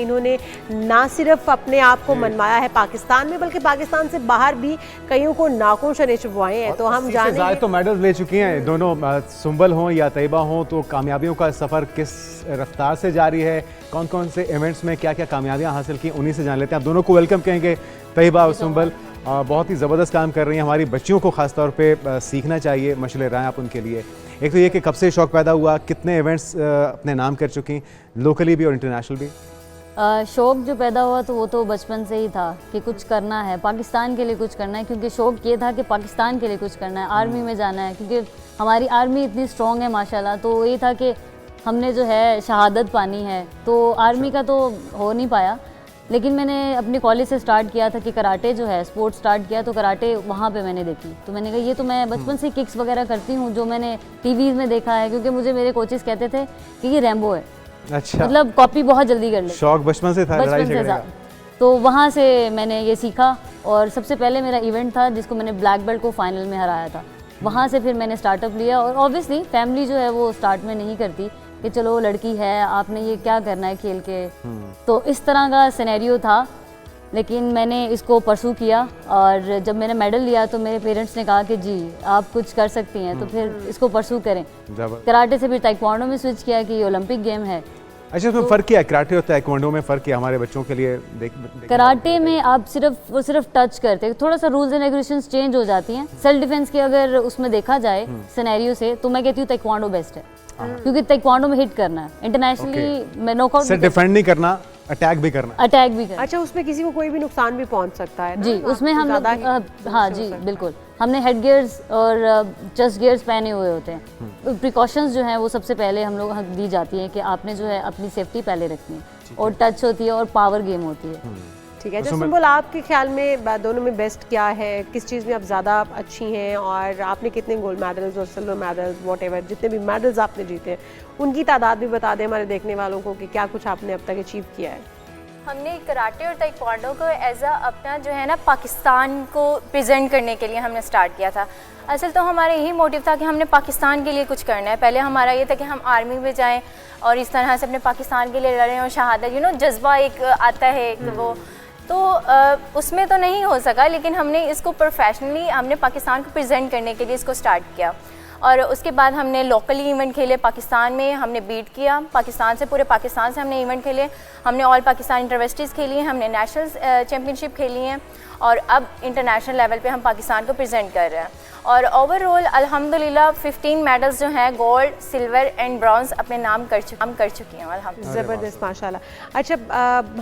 इन्होंने ना सिर्फ अपने आप को मनवाया है पाकिस्तान में, बल्कि पाकिस्तान से बाहर भी कईयों को नाखून शने चुभवाए हैं। तो हम जानेंगे, तो मेडल ले चुकी हैं दोनों, सुंबल हों या तैयबा हों, तो कामयाबियों का सफ़र किस रफ्तार से जारी है, कौन कौन से इवेंट्स में क्या क्या कामयाबियाँ हासिल की, उन्हीं से जान लेते हैं। आप दोनों को वेलकम कहेंगे। तैयबा और सुंबल बहुत ही ज़बरदस्त काम कर रही हैं, हमारी बच्चियों को ख़ास तौर पे सीखना चाहिए, मशले राय आप उनके लिए। एक तो ये कि कब से शौक़ पैदा हुआ, कितने इवेंट्स अपने नाम कर चुकी, लोकली भी और इंटरनेशनल भी? शौक़ जो पैदा हुआ तो वो तो बचपन से ही था कि कुछ करना है, पाकिस्तान के लिए कुछ करना है, क्योंकि शौक़ ये था कि पाकिस्तान के लिए कुछ करना है, आर्मी में जाना है, क्योंकि हमारी आर्मी इतनी स्ट्रॉन्ग है माशाल्लाह। तो ये था कि हमने जो है शहादत पानी है, तो आर्मी का तो हो नहीं पाया। लेकिन मैंने अपने कॉलेज से स्टार्ट किया था कि कराटे जो है स्पोर्ट्स स्टार्ट किया, तो कराटे वहाँ पे मैंने देखी। तो मैंने कहा ये तो मैं बचपन से किक्स वगैरह करती हूँ जो मैंने टीवीज़ में देखा है, क्योंकि मुझे मेरे कोचेस कहते थे कि ये रैम्बो है। अच्छा, मतलब कॉपी बहुत जल्दी कर ले। शौक बचपन से था, बचपन से था। तो वहाँ से मैंने ये सीखा, और सबसे पहले मेरा इवेंट था जिसको मैंने ब्लैक बेल्ट को फाइनल में हराया था। वहाँ से फिर मैंने स्टार्टअप लिया, और ऑब्वियसली फैमिली जो है वो स्टार्ट में नहीं करती कि चलो लड़की है, आपने ये क्या करना है खेल के। तो इस तरह का सिनेरियो था, लेकिन मैंने इसको परसू किया, और जब मैंने मेडल लिया तो मेरे पेरेंट्स ने कहा कि जी आप कुछ कर सकती हैं, तो फिर इसको परसू करें। कराटे से फिर ताइक्वांडो में स्विच किया कि ये ओलंपिक गेम है। अच्छा, इसमें फ़र्क क्या है, कराटे और ताइक्वांडो में फ़र्क क्या है हमारे बच्चों के लिए? कराटे में आप सिर्फ टच करते हैं, थोड़ा सा रूल्स एंड रेगुलेशंस चेंज हो जाती हैं। सेल्फ डिफेंस के अगर उसमें देखा जाए सिनेरियो से, तो मैं कहती हूँ ताइक्वांडो बेस्ट है, क्योंकि ताइक्वांडो में हिट करना है, इंटरनेशनली में नॉकआउट सिर्फ डिफेंड नहीं करना, अटैक भी करना। अच्छा, उसमें किसी को कोई भी नुकसान भी पहुंच सकता है ना? जी, उसमें हम हाँ जी बिल्कुल, हमने हेड गियर्स और चेस्ट गियर्स पहने हुए होते हैं। प्रिकॉशंस जो हैं वो सबसे पहले हम लोग दी जाती हैं कि आपने जो है अपनी सेफ्टी पहले रखनी है, और टच होती है और पावर गेम होती है। ठीक है। तो सुंबल, आपके ख्याल में दोनों में बेस्ट क्या है, किस चीज़ में आप ज़्यादा अच्छी हैं, और आपने कितने गोल्ड मेडल्स और सिल्वर मेडल्स व्हाटएवर जितने भी मेडल्स आपने जीते हैं उनकी तादाद भी बता दें हमारे देखने वालों को कि क्या कुछ आपने अब तक अचीव किया है? हमने कराटे और ताइक्वांडो को एज अ अपना जो है ना पाकिस्तान को प्रेजेंट करने के लिए हमने स्टार्ट किया था। असल तो हमारा यही मोटिव था कि हमने पाकिस्तान के लिए कुछ करना है। पहले हमारा ये था कि हम आर्मी में जाएं और इस तरह से अपने पाकिस्तान के लिए लड़ें, और शहादत जज्बा एक आता है कि वो तो उसमें तो नहीं हो सका, लेकिन हमने इसको प्रोफेशनली हमने पाकिस्तान को प्रेजेंट करने के लिए इसको स्टार्ट किया। और उसके बाद हमने लोकली इवेंट खेले, पाकिस्तान में हमने बीट किया, पाकिस्तान से पूरे पाकिस्तान से हमने इवेंट खेले, हमने ऑल पाकिस्तान इंटरवर्सिटीज़ खेली हैं, हमने नेशनल चैम्पियनशिप खेली हैं, और अब इंटरनेशनल लेवल पे हम पाकिस्तान को प्रेजेंट कर रहे हैं। और ओवरऑल अल्हम्दुलिल्लाह 15 मेडल्स जो हैं गोल्ड, सिल्वर एंड ब्रॉन्ज अपने नाम कर चुकी हैं अल्हम्दुलिल्लाह। ज़बरदस्त, माशाल्लाह। अच्छा,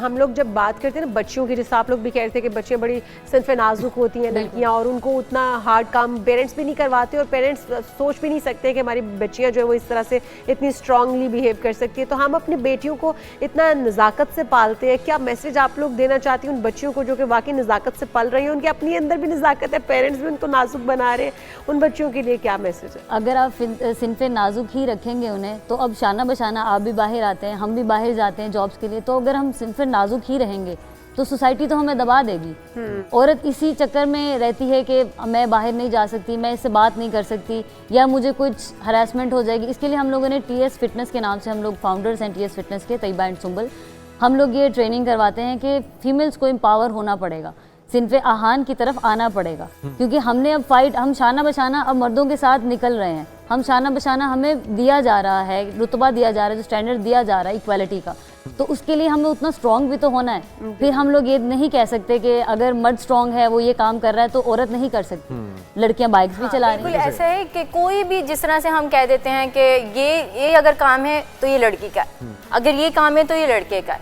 हम लोग जब बात करते हैं ना बच्चियों की, जैसे आप लोग भी कह रहे थे कि बच्चियाँ बड़ी सिनफ़े नाजुक होती हैं लड़कियाँ, और उनको उतना हार्ड काम पेरेंट्स भी नहीं करवाते, और पेरेंट्स सोच भी नहीं सकते कि हमारी बच्चियाँ जो है वो इस तरह से इतनी स्ट्रांगली बिहेव कर सकती है। तो हम अपनी बेटियों को इतना नज़ाकत से पालते हैं, क्या मैसेज आप लोग देना चाहती हैं उन बच्चियों को जो कि वाकई नज़ाकत से पल रही हैं, उनके अपनी अंदर भी नज़ाकत है, पेरेंट्स भी उनको नाजुक बना रहे हैं, उन बच्चियों के लिए क्या मैसेज है? अगर आप सिनफे नाजुक ही रखेंगे उन्हें, तो अब शाना बशाना आप भी बाहर आते हैं, हम भी बाहर जाते हैं जॉब्स के लिए, तो अगर हम सिनफे नाजुक ही रहेंगे तो सोसाइटी तो हमें दबा देगी। औरत इसी चक्कर में रहती है कि मैं बाहर नहीं जा सकती, मैं इससे बात नहीं कर सकती, या मुझे कुछ हरासमेंट हो जाएगी। इसके लिए हम लोगों ने TS फिटनेस के नाम से, हम लोग फाउंडर्स हैं TS फिटनेस के, तैयबा एंड सुंबल, हम लोग ये ट्रेनिंग करवाते हैं कि फीमेल्स को एम्पावर होना पड़ेगा, सिनफे आहान की तरफ आना पड़ेगा, क्योंकि हमने अब हम शाना बशाना अब मर्दों के साथ निकल रहे हैं, हम शाना बशाना हमें दिया जा रहा है, रुतबा दिया जा रहा है, जो स्टैंडर्ड दिया जा रहा है इक्वालिटी का, तो उसके लिए हमें उतना स्ट्रॉन्ग भी तो होना है। फिर हम लोग ये नहीं कह सकते कि अगर मर्द स्ट्रॉन्ग है, वो ये काम कर रहा है, तो औरत नहीं कर सकती। लड़कियां बाइक्स भी चला रही हैं। बिल्कुल ऐसा है कि कोई भी जिस तरह से हम कह देते हैं कि ये अगर काम है तो ये लड़की का, अगर ये काम है तो ये लड़के का,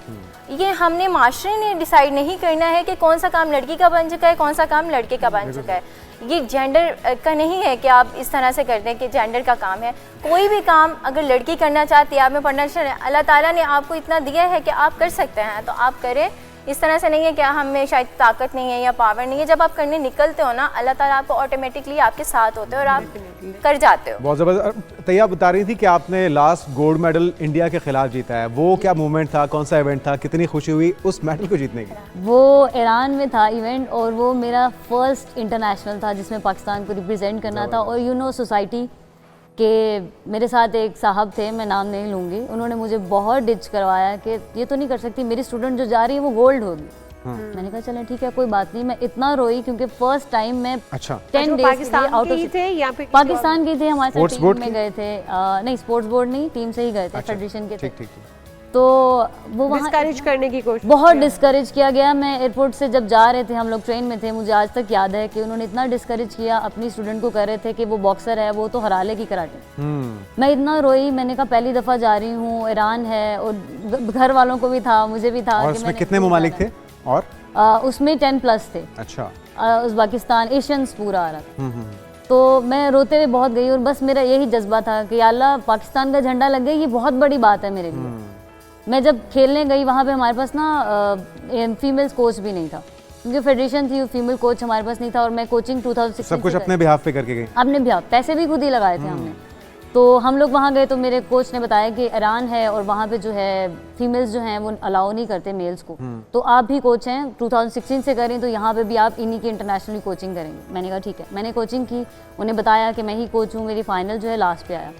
ये हमने माशरे ने डिसाइड नहीं करना है कि कौन सा काम लड़की का बन चुका है, कौन सा काम लड़के का बन चुका है। ये जेंडर का नहीं है कि आप इस तरह से कर दें कि जेंडर का काम है। कोई भी काम अगर लड़की करना चाहती है, आप में पढ़ना चाहिए, अल्लाह ताला ने आपको इतना दिया है कि आप कर सकते हैं, तो आप करें। इस तरह से नहीं है कि हमें शायद ताकत नहीं है या पावर नहीं है। जब आप करने निकलते हो ना, अल्लाह ताला आपको ऑटोमेटिकली आपके साथ होते हैं और आप कर जाते हो। बहुत ज़बरदस्त। तैयबा बता रही थी कि आपने लास्ट गोल्ड मेडल इंडिया के खिलाफ जीता है, वो क्या मूवमेंट था, कौन सा इवेंट था, कितनी खुशी हुई उस मेडल को जीतने की? वो ईरान में था इवेंट, और वो मेरा फर्स्ट इंटरनेशनल था जिसमें पाकिस्तान को रिप्रेजेंट करना था। और सोसाइटी कि मेरे साथ एक साहब थे, मैं नाम नहीं लूँगी, उन्होंने मुझे बहुत डिच करवाया कि ये तो नहीं कर सकती, मेरी स्टूडेंट जो जा रही है वो गोल्ड होगी। मैंने कहा चलें ठीक है कोई बात नहीं। मैं इतना रोई क्योंकि फर्स्ट टाइम मैं 10 डेज पाकिस्तान के ही थे या फिर पाकिस्तान के थे, हमारे साथ स्पोर्ट्स बोर्ड टीम में गए थे। नहीं स्पोर्ट्स बोर्ड नहीं, टीम से ही गए थे, फेडरेशन के थे। ठीक। तो वो वहाँ डिस्करेज करने की कोशिश बहुत डिस्करेज किया गया। मैं एयरपोर्ट से जब जा रहे थे, हम लोग ट्रेन में थे, मुझे आज तक याद है कि उन्होंने इतना डिस्करेज किया, अपनी स्टूडेंट को कह रहे थे कि वो बॉक्सर है, वो तो हरा लेगी कराटे। मैं इतना रोई, मैंने कहा पहली दफ़ा जा रही हूँ, ईरान है, और घर वालों को भी था, मुझे भी था। और उसमें कितने ममालिक थे? और उसमें 10+ थे। अच्छा। उज़्बेकिस्तान, एशियंस पूरा आ रहा था। तो मैं रोते हुए बहुत गई और बस मेरा यही जज्बा था कि या अल्लाह पाकिस्तान का झंडा लग गया, ये बहुत बड़ी बात है मेरे लिए। मैं जब खेलने गई वहाँ पे हमारे पास ना फीमेल्स कोच भी नहीं था, क्योंकि फेडरेशन थी, फीमेल कोच हमारे पास नहीं था। और मैं कोचिंग 2016 सब कुछ अपने बिहाफ पे करके गई? अपने बिहाफ, पैसे भी खुद ही लगाए थे हमने। तो हम लोग वहाँ गए तो मेरे कोच ने बताया कि ईरान है और वहाँ पे जो है फीमेल्स जो हैं वो अलाउ नहीं करते मेल्स को, तो आप भी कोच हैं, 2016 से करें तो यहाँ पे भी आप इन्हीं की इंटरनेशनल कोचिंग करेंगे। मैंने कहा ठीक है। मैंने कोचिंग की, उन्हें बताया कि मैं ही कोच हूँ। मेरी फाइनल जो है लास्ट पे आया।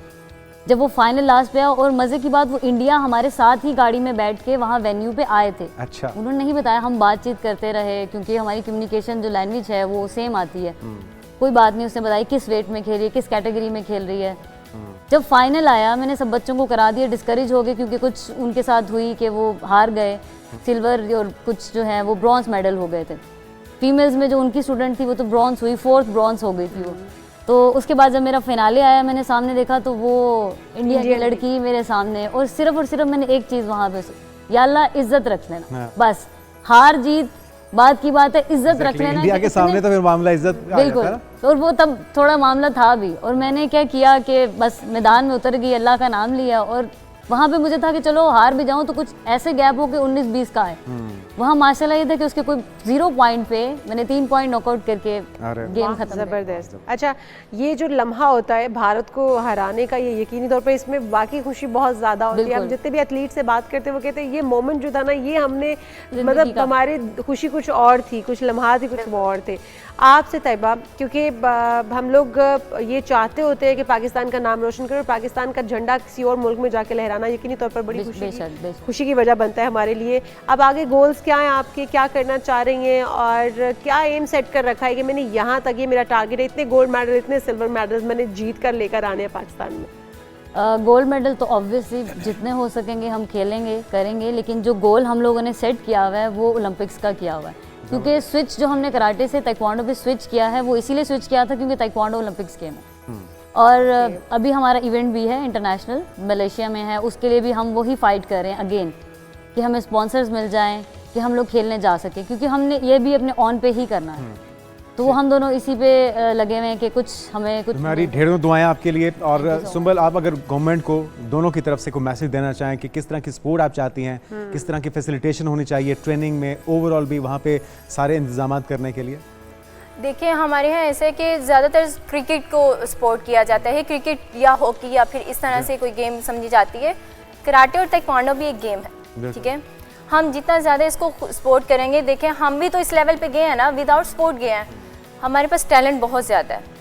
जब वो फाइनल लास्ट पे आया, और मज़े की बात वो इंडिया हमारे साथ ही गाड़ी में बैठ के वहाँ वेन्यू पे आए थे। अच्छा। उन्होंने नहीं बताया, हम बातचीत करते रहे क्योंकि हमारी कम्युनिकेशन जो लैंग्वेज है वो सेम आती है। कोई बात नहीं, उसने बताया किस वेट में खेल रही है, किस कैटेगरी में खेल रही है। जब फाइनल आया मैंने सब बच्चों को करा दिया, डिस्करेज हो गए क्योंकि कुछ उनके साथ हुई कि वो हार गए, सिल्वर और कुछ जो है वो ब्रॉन्ज मेडल हो गए थे। फीमेल्स में जो उनकी स्टूडेंट थी वो तो ब्रॉन्ज हुई, 4th ब्रॉन्ज हो गई थी वो। तो उसके बाद जब मेरा फिनाले आया, मैंने सामने देखा तो वो इंडिया की लड़की मेरे सामने, और सिर्फ मैंने एक चीज़ वहाँ पे, या अल्लाह इज्जत रख लेना, बस हार जीत बात की बात है, इज्जत रख लेना। इंडिया के सामने तो फिर मामला इज्जत बिल्कुल, और वो तब थोड़ा मामला था भी। और मैंने क्या किया कि बस मैदान में उतर गई, अल्लाह का नाम लिया, और वहाँ पे मुझे था कि चलो हार भी जाऊँ तो कुछ ऐसे गैप हो कि 19-20 का है। वहाँ माशाल्लाह ये था कि उसके कोई 0 पॉइंट पे मैंने 3 पॉइंट नॉकआउट करके गेम खत्म। जबरदस्त। अच्छा, ये जो लम्हा होता है भारत को हराने का, ये यकीनी तौर पे इसमें वाकई खुशी बहुत ज़्यादा होती है। हम जितने भी एथलीट से बात करते हैं वो कहते हैं ये मोमेंट जो था ना, ये हमने मतलब हमारी खुशी कुछ और थी, कुछ लम्हात ही कुछ और थे। आपसे तैयबा, क्योंकि हम लोग ये चाहते होते हैं कि पाकिस्तान का नाम रोशन करें और पाकिस्तान का झंडा किसी और मुल्क में जाके लहराना यकीनी तौर पर बड़ी खुशी की वजह बनता है हमारे लिए। अब आगे गोल्स क्या हैं आपके, क्या करना चाह रही हैं और क्या एम सेट कर रखा है कि मैंने यहाँ तक, ये मेरा टारगेट है, इतने गोल्ड मेडल, इतने सिल्वर मेडल्स मैंने जीत कर लेकर आने हैं पाकिस्तान में? गोल्ड मेडल तो ऑब्वियसली जितने हो सकेंगे हम खेलेंगे, करेंगे, लेकिन जो गोल हम लोगों ने सेट किया हुआ है वो ओलंपिक्स का किया हुआ है। क्योंकि स्विच जो हमने कराटे से ताइक्वांडो पे स्विच किया है वो इसीलिए स्विच किया था क्योंकि ताइक्वांडो ओलंपिक्स गेम है। और अभी हमारा इवेंट भी है इंटरनेशनल, मलेशिया में है, उसके लिए भी हम वही फाइट कर रहे हैं अगेन कि हमें स्पॉन्सर्स मिल जाएं कि हम लोग खेलने जा सके, क्योंकि हमने ये भी अपने ऑन पे ही करना है। तो वो हम दोनों इसी पे लगे हुए हैं कि कुछ हमें कुछ। हमारी ढेरों दुआएं आपके लिए। और सुंबल, आप अगर गवर्नमेंट को दोनों की तरफ से कोई मैसेज देना चाहें कि किस तरह की सपोर्ट आप चाहती हैं, किस तरह की फैसिलिटेशन होनी चाहिए ट्रेनिंग में, ओवरऑल भी वहाँ पे सारे इंतजाम करने के लिए? देखिए, हमारे यहाँ ऐसा है कि ज़्यादातर क्रिकेट को सपोर्ट किया जाता है, क्रिकेट या हॉकी या फिर इस तरह से कोई गेम समझी जाती है। कराटे और ताइक्वांडो भी एक गेम है, ठीक है। हम जितना ज़्यादा इसको सपोर्ट करेंगे, देखें हम भी तो इस लेवल पे गए हैं ना, विदाउट सपोर्ट गए हैं। हमारे पास टैलेंट बहुत ज़्यादा है,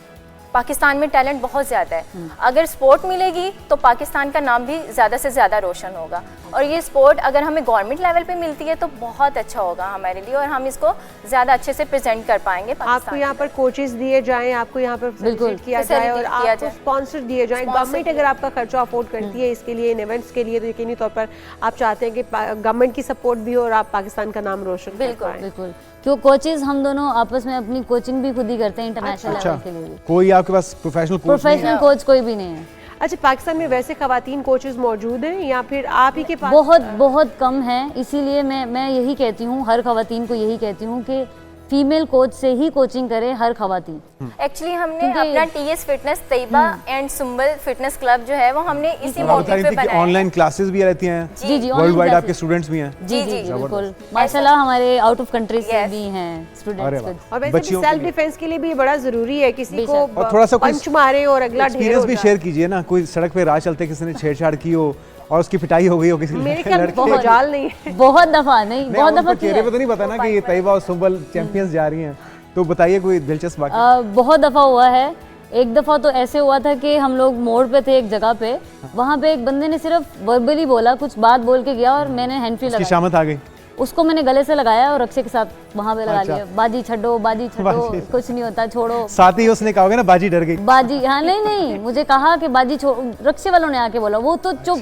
पाकिस्तान में टैलेंट बहुत ज़्यादा है। अगर स्पोर्ट मिलेगी तो पाकिस्तान का नाम भी ज़्यादा से ज़्यादा रोशन होगा। और ये स्पोर्ट अगर हमें गवर्नमेंट लेवल पे मिलती है तो बहुत अच्छा होगा हमारे लिए, और हम इसको ज़्यादा अच्छे से प्रेजेंट कर पाएंगे। आपको यहाँ पर कोचेस दिए जाएं, आपको यहाँ पर फैसिलिटेट किया जाए और आपको स्पॉन्सर दिए जाएं। गवर्नमेंट अगर आपका खर्चा अफोर्ड करती है इसके लिए, इन इवेंट्स के लिए, तो यकीनी तौर पर आप चाहते हैं कि गवर्नमेंट की सपोर्ट भी हो और आप पाकिस्तान का नाम रोशन कर पाएं। बिल्कुल, क्यों कोचेस हम दोनों आपस में अपनी कोचिंग भी खुद ही करते हैं इंटरनेशनल लेवल के लिए। कोई आपके पास प्रोफेशनल कोच कोई भी नहीं है? अच्छा, पाकिस्तान में वैसे खवातीन कोचेस मौजूद हैं या फिर आप ही के पास? बहुत कम है, इसीलिए मैं यही कहती हूँ, हर खवातीन को यही कहती हूँ कि फीमेल कोच से ही कोचिंग करे हर खवातीन। एक्चुअली हमने अपना TS fitness Tayyaba and Sumbal fitness club जो है वो हमने इसी मोटिव पे बनाया है। ऑनलाइन क्लासेस भी रहती हैं? जी, वर्ल्ड वाइड आपके स्टूडेंट्स भी हैं? जी, बिल्कुल, माशाल्लाह हमारे आउट ऑफ कंट्री से भी हैं स्टूडेंट्स। और वैसे भी सेल्फ डिफेंस के लिए भी बड़ा जरूरी है, किसी को थोड़ा सा पंच मारे और अगला ढेर एक्सपीरियंस भी शेयर कीजिए ना। कोई सड़क पे राह चलते किसी ने छेड़छाड़ की हो और उसकी पिटाई हो गई हो किसी मजाल नहीं है। बहुत दफा चेहरे पे तो नहीं पता ना कि तैयबा और सुंबल चैंपियंस जा रही हैं, तो बताइए कोई दिलचस्प बात। बहुत दफा हुआ है एक दफ़ा तो ऐसे हुआ था कि हम लोग मोड़ पे थे एक जगह पे, वहाँ पे एक बंदे ने सिर्फ वर्बली बोला, कुछ बात बोल के गया और मैंने हैंड फ्री उसकी लगाया, शामत आ गई। उसको मैंने गले से लगाया और रक्शे के साथ वहाँ पे लगा अच्छा। लिया, बाजी छड्डो कुछ नहीं होता, छोड़ो साथ ही उसने कहा होगा ना बाजी डर गई। बाजी। हाँ नहीं मुझे कहा कि बाजी छोड़, रक्शे वालों ने आके बोला, वो तो चुप।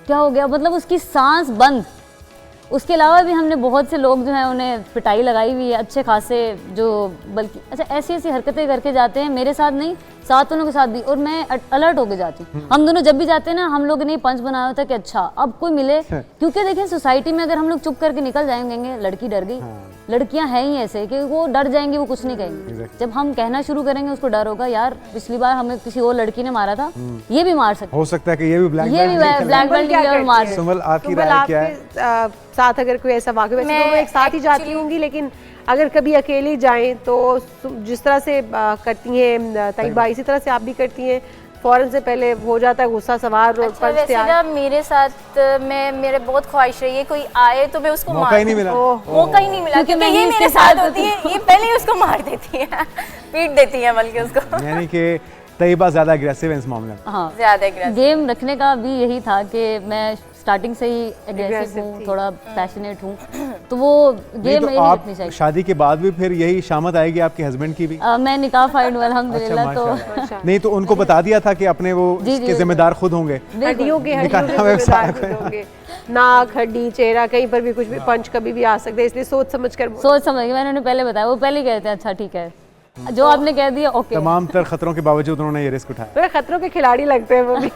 क्या हो गया, मतलब उसकी सांस बंद। उसके अलावा भी हमने बहुत से लोग जो हैं उन्हें पिटाई लगाई हुई है अच्छे खासे, जो बल्कि अच्छा ऐसी ऐसी हरकतें करके जाते हैं, मेरे साथ नहीं सात उनों के साथ भी, और मैं अलर्ट होके जाती हूँ। हम दोनों जब भी जाते हैं ना, हम लोग ने पंच बनाया होता कि अच्छा अब कोई मिले, क्योंकि देखिए सोसाइटी में अगर हम लोग चुप करके निकल जाएंगे, लड़की डर गई, लड़कियां हैं ही ऐसे कि वो डर जाएंगी, वो कुछ नहीं कहेंगी। जब हम कहना शुरू करेंगे उसको डर होगा, यार पिछली बार हमें किसी और लड़की ने मारा था, ये भी मार सकते, हो सकता है कि ये भी ब्लैक ब्लैक बेल्ट और मार। सुमल आपकी सुमल, राय क्या है? आपके साथ अगर कोई ऐसा वाक़या, वैसे मैं दोनों एक साथ ही जाती actually- होंगी, लेकिन अगर कभी अकेली जाएं तो जिस तरह से करती हैं तैयबा, इसी तरह से आप भी करती हैं, फौरन से पहले हो जाता है गुस्सा सवार और अच्छा, पंच वैसे तैयार। ना मेरे साथ मेरे बहुत ख्वाहिश रही है कोई आए तो मैं उसको मौका ही नहीं मिला। मौका ही नहीं मिला, क्योंकि क्योंकि मैंने ये इसके मेरे साथ साथ होती है, ये पहले ही उसको मार देती है, पीट देती है बल्कि उसको। यानी कि तैयबा ज्यादा अग्रेसिव है इस मामले में। हाँ ज्यादा aggressive। गेम रखने का भी यही था कि मैं स्टार्टिंग से ही एग्रेसिव Aggressive हूँ, थी। थोड़ा पैशनेट हूँ, तो वो नहीं गेम तो में नहीं आप रखनी चाहिए। शादी के बाद भी फिर यही शामत आएगी आपके हस्बैंड की भी? मैं निकाह फाइड हूँ अच्छा अल्हम्दुलिल्लाह, तो माशाल्लाह। नहीं तो उनको बता दिया था कि अपने वो जी, इसके जी। जिम्मेदार खुद होंगे। हड्डियों के निकालना में जिम्मेदार खुद होंगे। नाक, हड्डी, चेहरा, कहीं पर भी कुछ भी पंच कभी भी आ सकते हैं, इसलिए सोच समझ कर सोच समझ के मैंने उन्हें पहले बताया, वो पहले ही कहते हैं अच्छा ठीक है, जो आपने कह दिया ओके। तमाम तर खतरों के बावजूद उन्होंने ये रिस्क उठाया। खतरों के खिलाड़ी लगते हैं वो भी।